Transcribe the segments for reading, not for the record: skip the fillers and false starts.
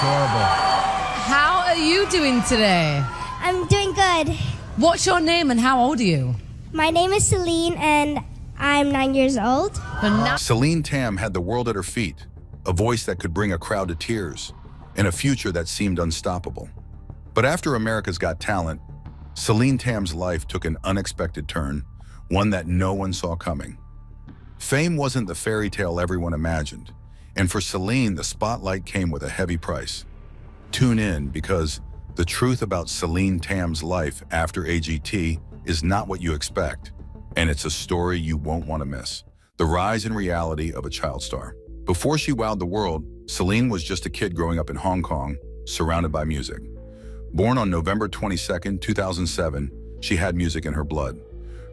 adorable. How are you doing today? I'm doing good. What's your name and how old are you? My name is Celine and I'm 9 years old. Celine Tam had the world at her feet, a voice that could bring a crowd to tears, and a future that seemed unstoppable. But after America's Got Talent, Celine Tam's life took an unexpected turn, one that no one saw coming. Fame wasn't the fairy tale everyone imagined, and for Celine, the spotlight came with a heavy price. Tune in, because the truth about Celine Tam's life after AGT is not what you expect, and it's a story you won't want to miss. The rise and reality of a child star. Before she wowed the world, Celine was just a kid growing up in Hong Kong, surrounded by music. Born on November 22, 2007, she had music in her blood.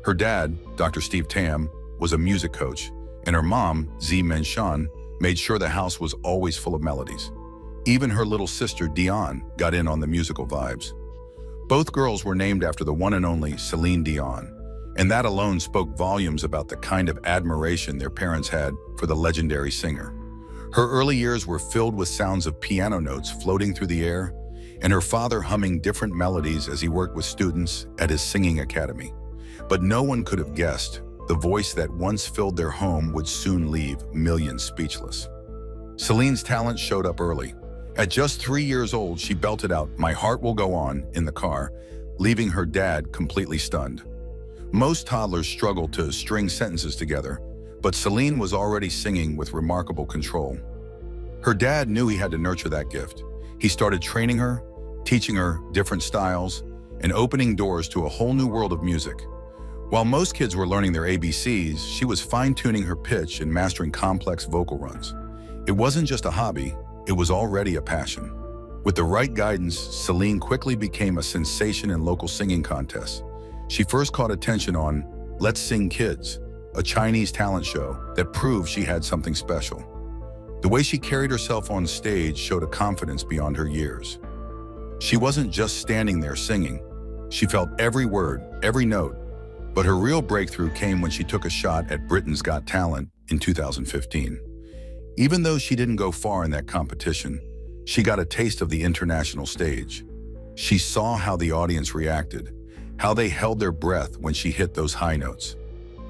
Her dad, Dr. Steve Tam, was a music coach, and her mom, Z Menshan, made sure the house was always full of melodies. Even her little sister, Dion, got in on the musical vibes. Both girls were named after the one and only Celine Dion, and that alone spoke volumes about the kind of admiration their parents had for the legendary singer. Her early years were filled with sounds of piano notes floating through the air, and her father humming different melodies as he worked with students at his singing academy. But no one could have guessed the voice that once filled their home would soon leave millions speechless. Celine's talent showed up early. At just 3 years old, she belted out "My Heart Will Go On" in the car, leaving her dad completely stunned. Most toddlers struggle to string sentences together, but Celine was already singing with remarkable control. Her dad knew he had to nurture that gift. He started training her, teaching her different styles, and opening doors to a whole new world of music. While most kids were learning their ABCs, she was fine-tuning her pitch and mastering complex vocal runs. It wasn't just a hobby, it was already a passion. With the right guidance, Celine quickly became a sensation in local singing contests. She first caught attention on Let's Sing Kids, a Chinese talent show that proved she had something special. The way she carried herself on stage showed a confidence beyond her years. She wasn't just standing there singing. She felt every word, every note. But her real breakthrough came when she took a shot at Britain's Got Talent in 2015. Even though she didn't go far in that competition, she got a taste of the international stage. She saw how the audience reacted, how they held their breath when she hit those high notes.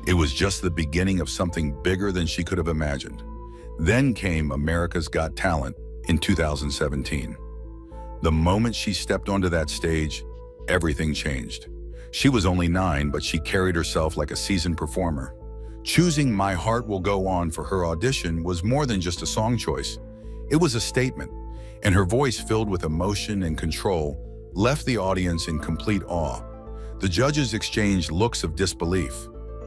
It was just the beginning of something bigger than she could have imagined. Then came America's Got Talent in 2017. The moment she stepped onto that stage, everything changed. She was only 9, but she carried herself like a seasoned performer. Choosing "My Heart Will Go On" for her audition was more than just a song choice. It was a statement, and her voice, filled with emotion and control, left the audience in complete awe. The judges exchanged looks of disbelief.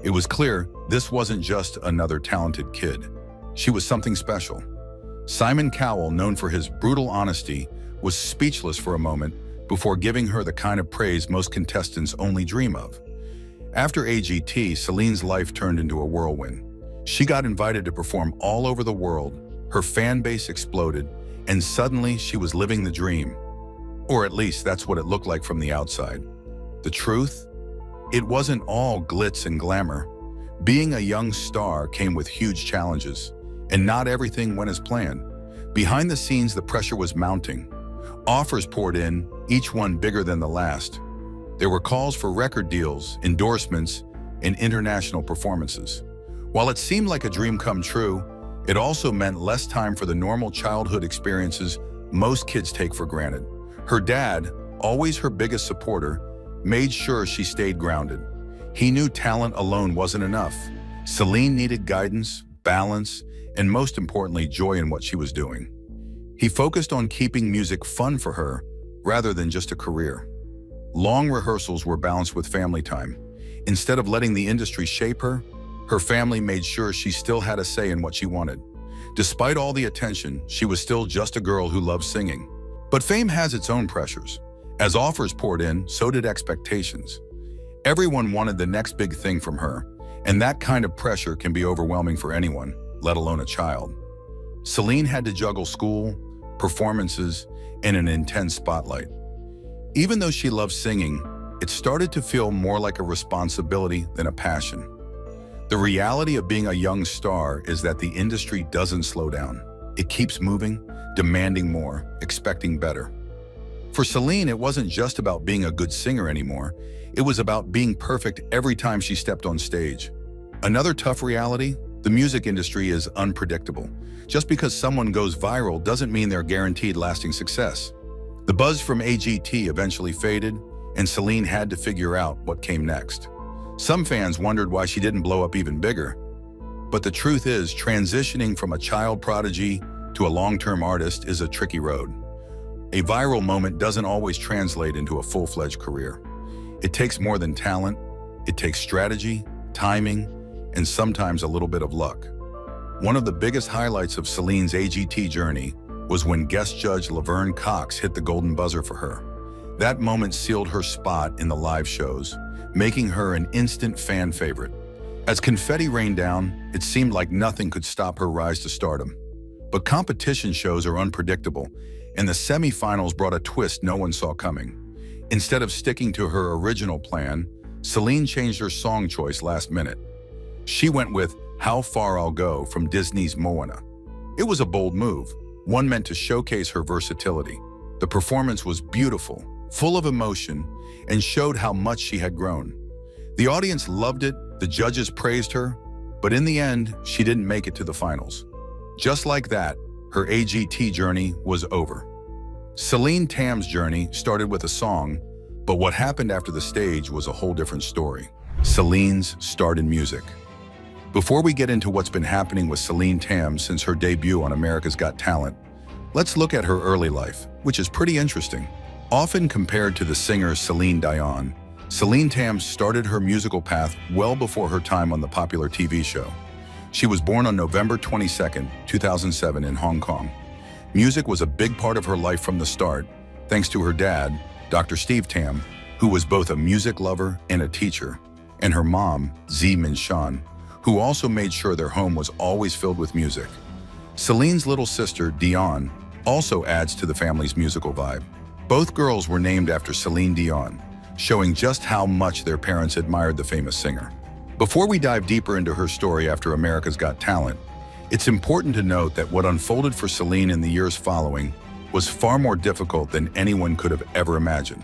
It was clear this wasn't just another talented kid. She was something special. Simon Cowell, known for his brutal honesty, was speechless for a moment before giving her the kind of praise most contestants only dream of. After AGT, Celine's life turned into a whirlwind. She got invited to perform all over the world, her fan base exploded, and suddenly she was living the dream. Or at least that's what it looked like from the outside. The truth? It wasn't all glitz and glamour. Being a young star came with huge challenges, and not everything went as planned. Behind the scenes, the pressure was mounting. Offers poured in, each one bigger than the last. There were calls for record deals, endorsements, and international performances. While it seemed like a dream come true, it also meant less time for the normal childhood experiences most kids take for granted. Her dad, always her biggest supporter, made sure she stayed grounded. He knew talent alone wasn't enough. Celine needed guidance, balance, and most importantly, joy in what she was doing. He focused on keeping music fun for her rather than just a career. Long rehearsals were balanced with family time. Instead of letting the industry shape her, her family made sure she still had a say in what she wanted. Despite all the attention, she was still just a girl who loved singing. But fame has its own pressures. As offers poured in, so did expectations. Everyone wanted the next big thing from her, and that kind of pressure can be overwhelming for anyone, let alone a child. Celine had to juggle school, performances, and an intense spotlight. Even though she loved singing, it started to feel more like a responsibility than a passion. The reality of being a young star is that the industry doesn't slow down. It keeps moving, demanding more, expecting better. For Celine, it wasn't just about being a good singer anymore. It was about being perfect every time she stepped on stage. Another tough reality: the music industry is unpredictable. Just because someone goes viral doesn't mean they're guaranteed lasting success. The buzz from AGT eventually faded, and Celine had to figure out what came next. Some fans wondered why she didn't blow up even bigger. But the truth is, transitioning from a child prodigy to a long-term artist is a tricky road. A viral moment doesn't always translate into a full-fledged career. It takes more than talent. It takes strategy, timing, and sometimes a little bit of luck. One of the biggest highlights of Celine's AGT journey was when guest judge Laverne Cox hit the golden buzzer for her. That moment sealed her spot in the live shows, making her an instant fan favorite. As confetti rained down, it seemed like nothing could stop her rise to stardom. But competition shows are unpredictable, and the semifinals brought a twist no one saw coming. Instead of sticking to her original plan, Celine changed her song choice last minute. She went with "How Far I'll Go" from Disney's Moana. It was a bold move, one meant to showcase her versatility. The performance was beautiful, full of emotion, and showed how much she had grown. The audience loved it, the judges praised her, but in the end, she didn't make it to the finals. Just like that, her AGT journey was over. Celine Tam's journey started with a song, but what happened after the stage was a whole different story. Celine's start in music. Before we get into what's been happening with Celine Tam since her debut on America's Got Talent, let's look at her early life, which is pretty interesting. Often compared to the singer Celine Dion, Celine Tam started her musical path well before her time on the popular TV show. She was born on November 22, 2007 in Hong Kong. Music was a big part of her life from the start, thanks to her dad, Dr. Steve Tam, who was both a music lover and a teacher, and her mom, Zee Min Shan, who also made sure their home was always filled with music. Celine's little sister, Dion, also adds to the family's musical vibe. Both girls were named after Celine Dion, showing just how much their parents admired the famous singer. Before we dive deeper into her story after America's Got Talent, it's important to note that what unfolded for Celine in the years following was far more difficult than anyone could have ever imagined.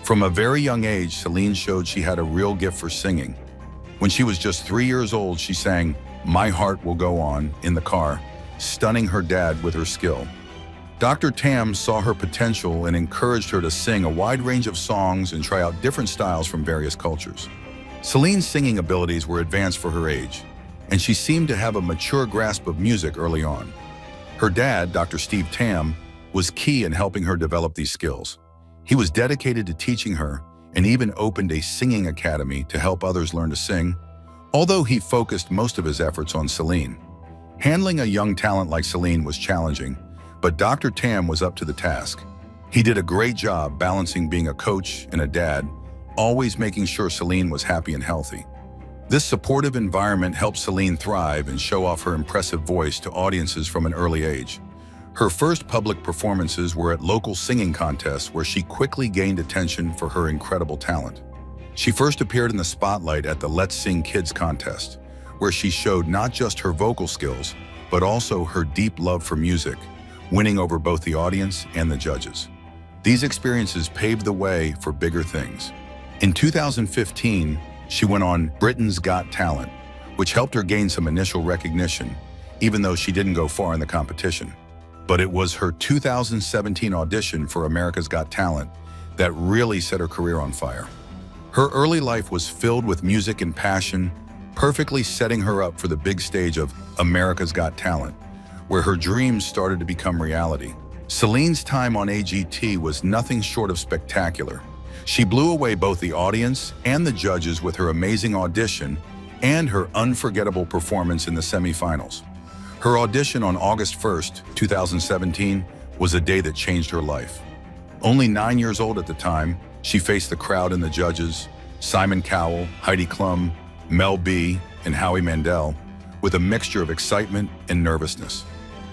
From a very young age, Celine showed she had a real gift for singing. When she was just 3 years old, she sang "My Heart Will Go On" in the car, stunning her dad with her skill. Dr. Tam saw her potential and encouraged her to sing a wide range of songs and try out different styles from various cultures. Celine's singing abilities were advanced for her age, and she seemed to have a mature grasp of music early on. Her dad, Dr. Steve Tam, was key in helping her develop these skills. He was dedicated to teaching her and even opened a singing academy to help others learn to sing, although he focused most of his efforts on Celine. Handling a young talent like Celine was challenging, but Dr. Tam was up to the task. He did a great job balancing being a coach and a dad, always making sure Celine was happy and healthy. This supportive environment helped Celine thrive and show off her impressive voice to audiences from an early age. Her first public performances were at local singing contests where she quickly gained attention for her incredible talent. She first appeared in the spotlight at the Let's Sing Kids contest, where she showed not just her vocal skills, but also her deep love for music, winning over both the audience and the judges. These experiences paved the way for bigger things. In 2015, she went on Britain's Got Talent, which helped her gain some initial recognition, even though she didn't go far in the competition. But it was her 2017 audition for America's Got Talent that really set her career on fire. Her early life was filled with music and passion, perfectly setting her up for the big stage of America's Got Talent, where her dreams started to become reality. Celine's time on AGT was nothing short of spectacular. She blew away both the audience and the judges with her amazing audition and her unforgettable performance in the semifinals. Her audition on August 1st, 2017, was a day that changed her life. Only 9 years old at the time, she faced the crowd and the judges, Simon Cowell, Heidi Klum, Mel B, and Howie Mandel, with a mixture of excitement and nervousness.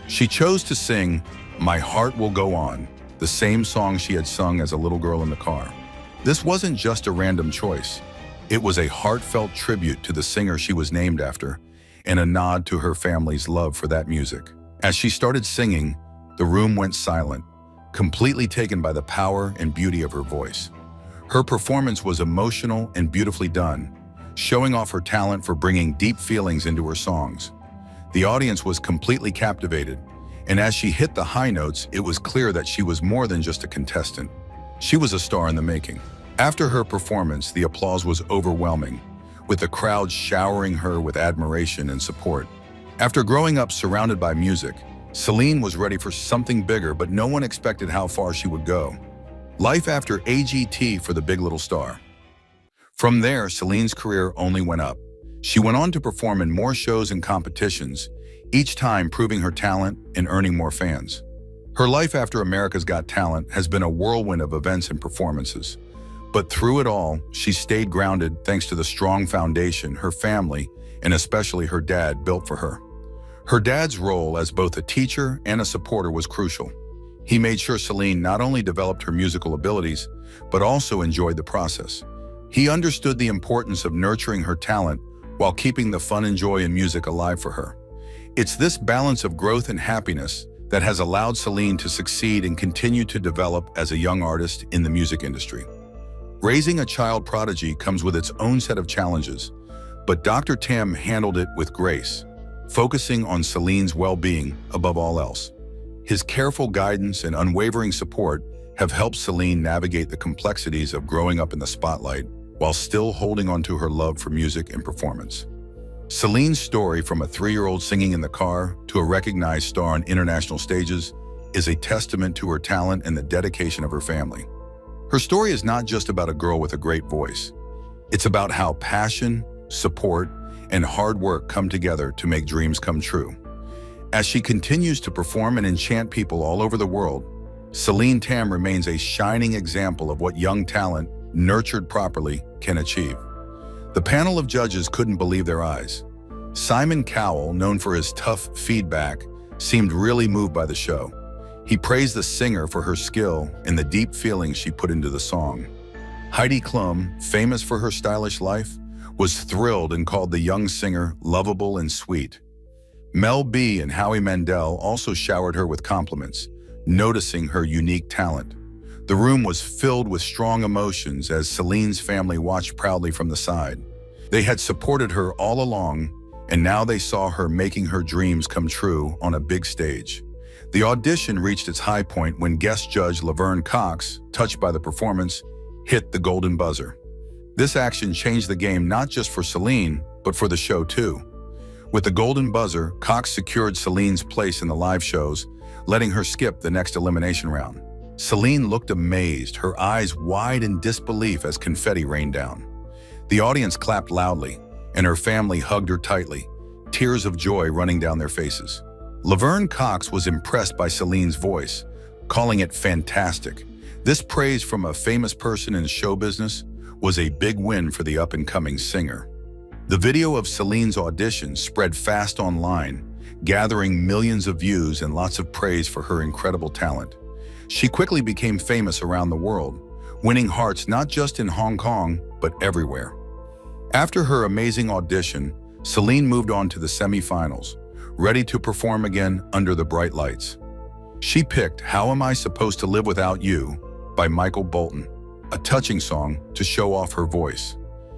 She chose to sing "My Heart Will Go On," the same song she had sung as a little girl in the car. This wasn't just a random choice. It was a heartfelt tribute to the singer she was named after, and a nod to her family's love for that music. As she started singing, the room went silent, completely taken by the power and beauty of her voice. Her performance was emotional and beautifully done, showing off her talent for bringing deep feelings into her songs. The audience was completely captivated, and as she hit the high notes, it was clear that she was more than just a contestant. She was a star in the making. After her performance, the applause was overwhelming, with the crowd showering her with admiration and support. After growing up surrounded by music, Celine was ready for something bigger, but no one expected how far she would go. Life after AGT for the Big Little Star. From there, Celine's career only went up. She went on to perform in more shows and competitions, each time proving her talent and earning more fans. Her life after America's Got Talent has been a whirlwind of events and performances. But through it all, she stayed grounded thanks to the strong foundation her family, and especially her dad, built for her. Her dad's role as both a teacher and a supporter was crucial. He made sure Celine not only developed her musical abilities, but also enjoyed the process. He understood the importance of nurturing her talent while keeping the fun and joy in music alive for her. It's this balance of growth and happiness that has allowed Celine to succeed and continue to develop as a young artist in the music industry. Raising a child prodigy comes with its own set of challenges, but Dr. Tam handled it with grace, focusing on Celine's well-being above all else. His careful guidance and unwavering support have helped Celine navigate the complexities of growing up in the spotlight while still holding on to her love for music and performance. Celine's story, from a 3-year-old singing in the car to a recognized star on international stages, is a testament to her talent and the dedication of her family. Her story is not just about a girl with a great voice. It's about how passion, support, and hard work come together to make dreams come true. As she continues to perform and enchant people all over the world, Celine Tam remains a shining example of what young talent, nurtured properly, can achieve. The panel of judges couldn't believe their eyes. Simon Cowell, known for his tough feedback, seemed really moved by the show. He praised the singer for her skill and the deep feelings she put into the song. Heidi Klum, famous for her stylish life, was thrilled and called the young singer lovable and sweet. Mel B and Howie Mandel also showered her with compliments, noticing her unique talent. The room was filled with strong emotions as Celine's family watched proudly from the side. They had supported her all along, and now they saw her making her dreams come true on a big stage. The audition reached its high point when guest judge Laverne Cox, touched by the performance, hit the golden buzzer. This action changed the game not just for Celine, but for the show too. With the golden buzzer, Cox secured Celine's place in the live shows, letting her skip the next elimination round. Celine looked amazed, her eyes wide in disbelief as confetti rained down. The audience clapped loudly, and her family hugged her tightly, tears of joy running down their faces. Laverne Cox was impressed by Celine's voice, calling it fantastic. This praise from a famous person in show business was a big win for the up-and-coming singer. The video of Celine's audition spread fast online, gathering millions of views and lots of praise for her incredible talent. She quickly became famous around the world, winning hearts not just in Hong Kong, but everywhere. After her amazing audition, Celine moved on to the semi-finals, ready to perform again under the bright lights. She picked How Am I Supposed to Live Without You by Michael Bolton, a touching song to show off her voice.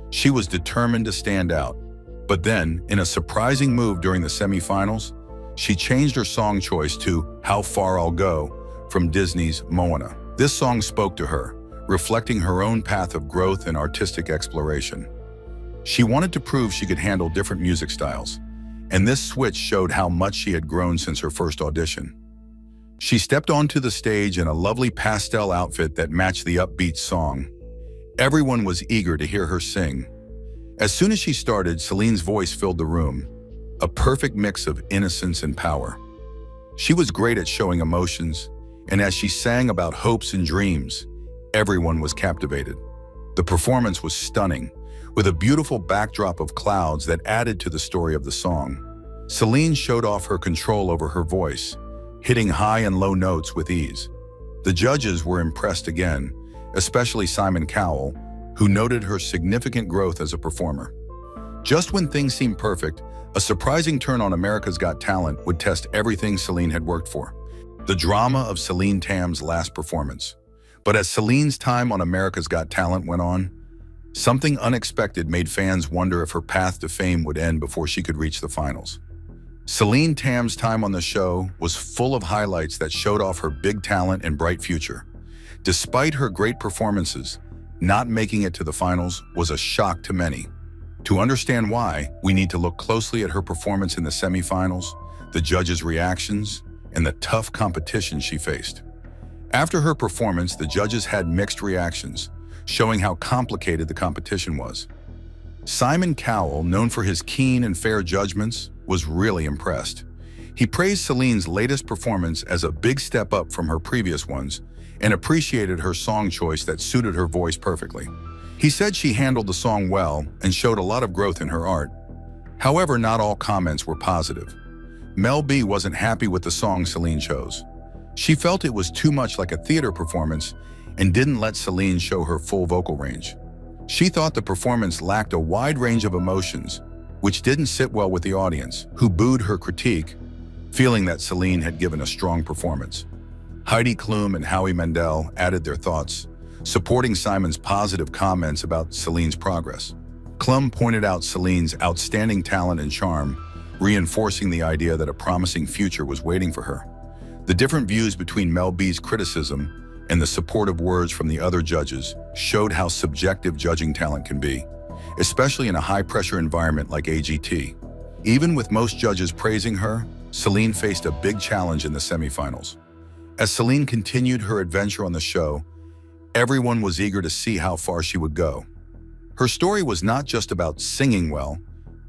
She was determined to stand out, but then, in a surprising move during the semi-finals, she changed her song choice to How Far I'll Go from Disney's Moana. This song spoke to her, reflecting her own path of growth and artistic exploration. She wanted to prove she could handle different music styles, and this switch showed how much she had grown since her first audition. She stepped onto the stage in a lovely pastel outfit that matched the upbeat song. Everyone was eager to hear her sing. As soon as she started, Celine's voice filled the room, a perfect mix of innocence and power. She was great at showing emotions, and as she sang about hopes and dreams, everyone was captivated. The performance was stunning, with a beautiful backdrop of clouds that added to the story of the song. Celine showed off her control over her voice, hitting high and low notes with ease. The judges were impressed again, especially Simon Cowell, who noted her significant growth as a performer. Just when things seemed perfect, A surprising turn on America's Got Talent would test everything Celine had worked for. The drama of Celine Tam's last performance. But as Celine's time on America's Got Talent went on, something unexpected made fans wonder if her path to fame would end before she could reach the finals. Celine Tam's time on the show was full of highlights that showed off her big talent and bright future. Despite her great performances, not making it to the finals was a shock to many. To understand why, we need to look closely at her performance in the semifinals, the judges' reactions, and the tough competition she faced. After her performance, the judges had mixed reactions, showing how complicated the competition was. Simon Cowell, known for his keen and fair judgments, was really impressed. He praised Celine's latest performance as a big step up from her previous ones and appreciated her song choice that suited her voice perfectly. He said she handled the song well and showed a lot of growth in her art. However, not all comments were positive. Mel B wasn't happy with the song Celine chose. She felt it was too much like a theater performance and didn't let Celine show her full vocal range. She thought the performance lacked a wide range of emotions, which didn't sit well with the audience, who booed her critique, feeling that Celine had given a strong performance. Heidi Klum and Howie Mandel added their thoughts, supporting Simon's positive comments about Celine's progress. Klum pointed out Celine's outstanding talent and charm, reinforcing the idea that a promising future was waiting for her. The different views between Mel B's criticism and the supportive words from the other judges showed how subjective judging talent can be, especially in a high-pressure environment like AGT. Even with most judges praising her, Celine faced a big challenge in the semifinals. As Celine continued her adventure on the show, everyone was eager to see how far she would go. Her story was not just about singing well,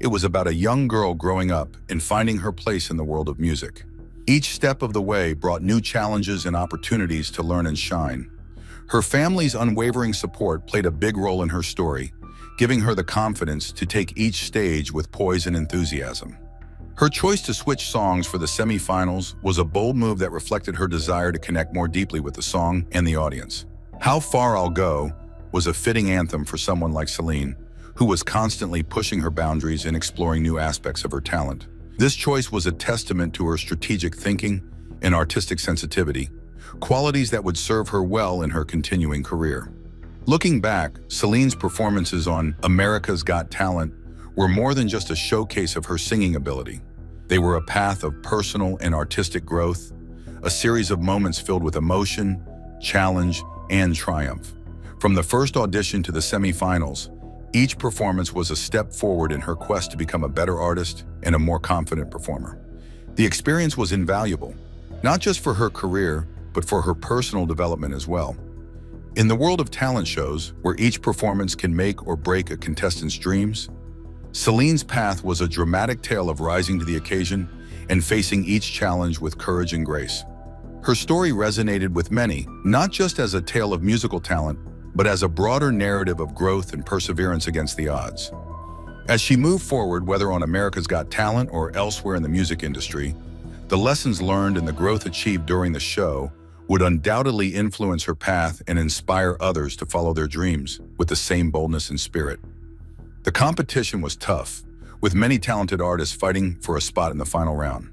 it was about a young girl growing up and finding her place in the world of music. Each step of the way brought new challenges and opportunities to learn and shine. Her family's unwavering support played a big role in her story, giving her the confidence to take each stage with poise and enthusiasm. Her choice to switch songs for the semifinals was a bold move that reflected her desire to connect more deeply with the song and the audience. How Far I'll Go was a fitting anthem for someone like Celine, who was constantly pushing her boundaries and exploring new aspects of her talent. This choice was a testament to her strategic thinking and artistic sensitivity, qualities that would serve her well in her continuing career. Looking back, Celine's performances on America's Got Talent were more than just a showcase of her singing ability. They were a path of personal and artistic growth, a series of moments filled with emotion, challenge, and triumph. From the first audition to the semifinals, each performance was a step forward in her quest to become a better artist and a more confident performer. The experience was invaluable, not just for her career, but for her personal development as well. In the world of talent shows, where each performance can make or break a contestant's dreams, Celine's path was a dramatic tale of rising to the occasion and facing each challenge with courage and grace. Her story resonated with many, not just as a tale of musical talent, but as a broader narrative of growth and perseverance against the odds. As she moved forward, whether on America's Got Talent or elsewhere in the music industry, the lessons learned and the growth achieved during the show would undoubtedly influence her path and inspire others to follow their dreams with the same boldness and spirit. The competition was tough, with many talented artists fighting for a spot in the final round.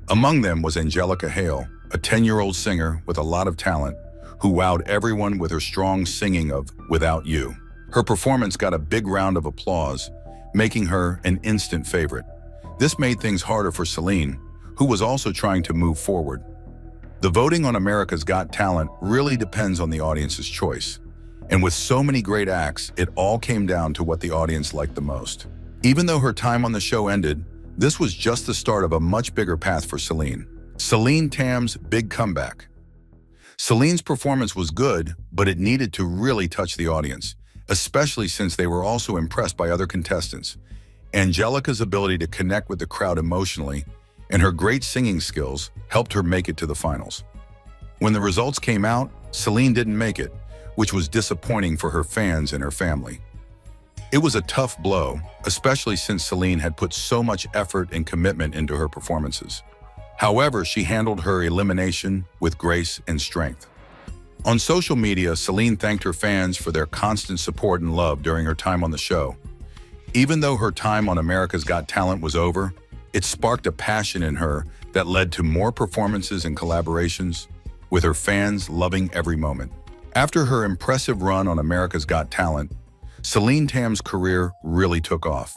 Among them was Angelica Hale, a 10-year-old singer with a lot of talent who wowed everyone with her strong singing of Without You. Her performance got a big round of applause, making her an instant favorite. This made things harder for Celine, who was also trying to move forward. The voting on America's Got Talent really depends on the audience's choice. And with so many great acts, it all came down to what the audience liked the most. Even though her time on the show ended, this was just the start of a much bigger path for Celine. Celine Tam's big comeback. Celine's performance was good, but it needed to really touch the audience, especially since they were also impressed by other contestants. Angelica's ability to connect with the crowd emotionally and her great singing skills helped her make it to the finals. When the results came out, Celine didn't make it, which was disappointing for her fans and her family. It was a tough blow, especially since Celine had put so much effort and commitment into her performances. However, she handled her elimination with grace and strength. On social media, Celine thanked her fans for their constant support and love during her time on the show. Even though her time on America's Got Talent was over, it sparked a passion in her that led to more performances and collaborations, with her fans loving every moment. After her impressive run on America's Got Talent, Celine Tam's career really took off.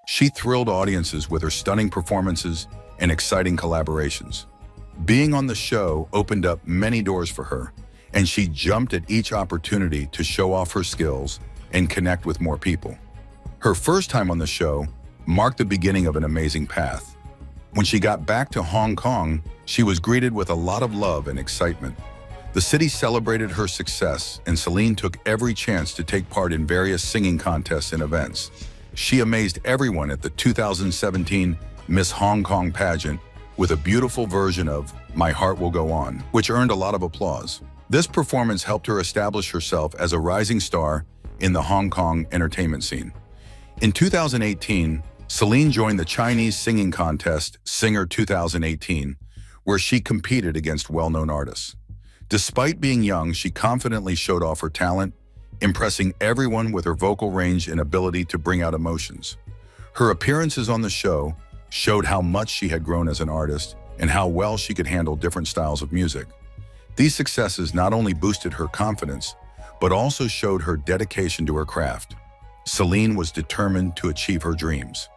She thrilled audiences with her stunning performances and exciting collaborations. Being on the show opened up many doors for her, and she jumped at each opportunity to show off her skills and connect with more people. Her first time on the show marked the beginning of an amazing path. When she got back to Hong Kong, she was greeted with a lot of love and excitement. The city celebrated her success, and Celine took every chance to take part in various singing contests and events. She amazed everyone at the 2017 Miss Hong Kong pageant with a beautiful version of My Heart Will Go On, which earned a lot of applause. This performance helped her establish herself as a rising star in the Hong Kong entertainment scene. In 2018, Celine joined the Chinese singing contest Singer 2018, where she competed against well-known artists. Despite being young, she confidently showed off her talent, impressing everyone with her vocal range and ability to bring out emotions. Her appearances on the show showed how much she had grown as an artist and how well she could handle different styles of music. These successes not only boosted her confidence, but also showed her dedication to her craft. Celine was determined to achieve her dreams.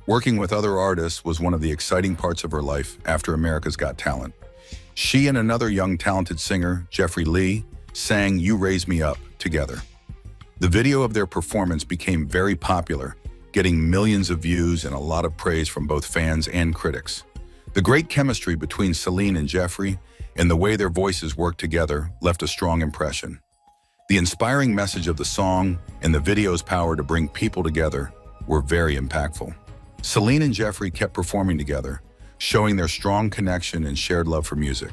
Working with other artists was one of the exciting parts of her life after America's Got Talent. She and another young talented singer, Jeffrey Lee, sang You Raise Me Up together. The video of their performance became very popular, getting millions of views and a lot of praise from both fans and critics. The great chemistry between Celine and Jeffrey and the way their voices worked together left a strong impression. The inspiring message of the song and the video's power to bring people together were very impactful. Celine and Jeffrey kept performing together, showing their strong connection and shared love for music.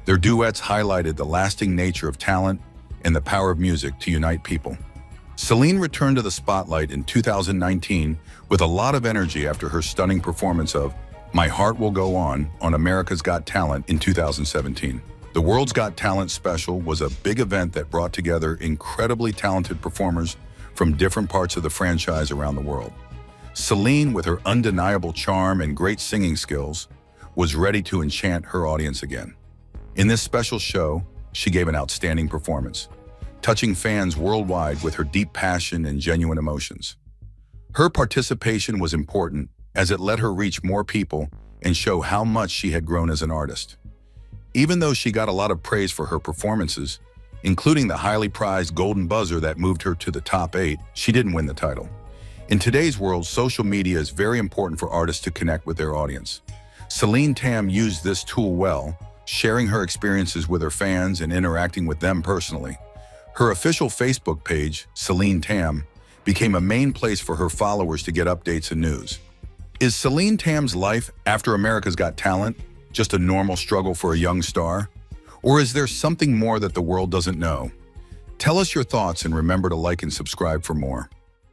Their duets highlighted the lasting nature of talent and the power of music to unite people. Celine returned to the spotlight in 2019 with a lot of energy after her stunning performance of My Heart Will Go On America's Got Talent in 2017. The World's Got Talent special was a big event that brought together incredibly talented performers from different parts of the franchise around the world. Celine, with her undeniable charm and great singing skills, was ready to enchant her audience again. In this special show, she gave an outstanding performance, touching fans worldwide with her deep passion and genuine emotions. Her participation was important as it let her reach more people and show how much she had grown as an artist. Even though she got a lot of praise for her performances, including the highly prized Golden Buzzer that moved her to the top 8, she didn't win the title. In today's world, social media is very important for artists to connect with their audience. Celine Tam used this tool well, sharing her experiences with her fans and interacting with them personally. Her official Facebook page, Celine Tam, became a main place for her followers to get updates and news. Is Celine Tam's life after America's Got Talent just a normal struggle for a young star? Or is there something more that the world doesn't know? Tell us your thoughts and remember to like and subscribe for more.